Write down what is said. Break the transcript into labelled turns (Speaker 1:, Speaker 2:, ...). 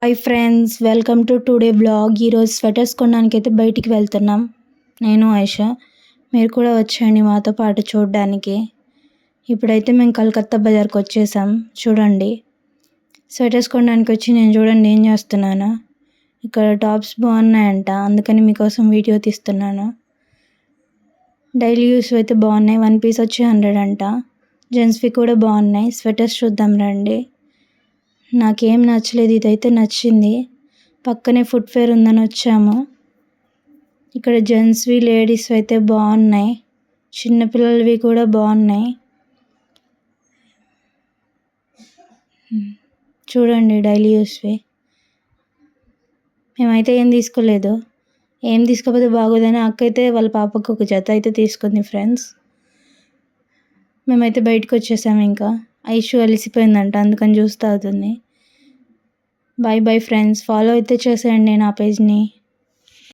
Speaker 1: Hi friends, welcome to today blog. ఈరోజు sweaters కొనడానికైతే బయటికి వెళ్తున్నాం. నేను ఆయిషా. మీరు కూడా వచ్చేయండి మాతో పాటు చూడడానికి. ఇప్పుడైతే మేము కలకత్తా బజార్కి వచ్చేసాం. చూడండి, స్వెటర్స్ కొనడానికి వచ్చి నేను చూడండి ఏం చేస్తున్నాను. ఇక్కడ టాప్స్ బాగున్నాయంట, అందుకని మీకోసం వీడియో తీస్తున్నాను. డైలీ యూస్ అయితే బాగున్నాయి. 1 పీస్ వచ్చి 100 అంట. జెంట్స్వి కూడా బాగున్నాయి. స్వెటర్స్ చూద్దాం రండి. నాకేం నచ్చలేదు, ఇదైతే నచ్చింది. పక్కనే ఫుట్వేర్ ఉందని వచ్చాము. ఇక్కడ జెంట్స్వి లేడీస్వి అయితే బాగున్నాయి. చిన్నపిల్లలవి కూడా బాగున్నాయి. చూడండి డైలీ యూస్వి. మేమైతే ఏం తీసుకోలేదు. ఏం తీసుకోకపోతే బాగోదని అక్క అయితే వాళ్ళ పాపకు ఒక జత అయితే తీసుకుంది ఫ్రెండ్స్. మేమైతే బయటకు వచ్చేసాము. ఇంకా ఐషు అలిసిపోయిందంట, అందుకని జ్యూస్ తాగుతుంది. బాయ్ బాయ్ ఫ్రెండ్స్, ఫాలో అయితే చేసేయండి నా పేజ్ని.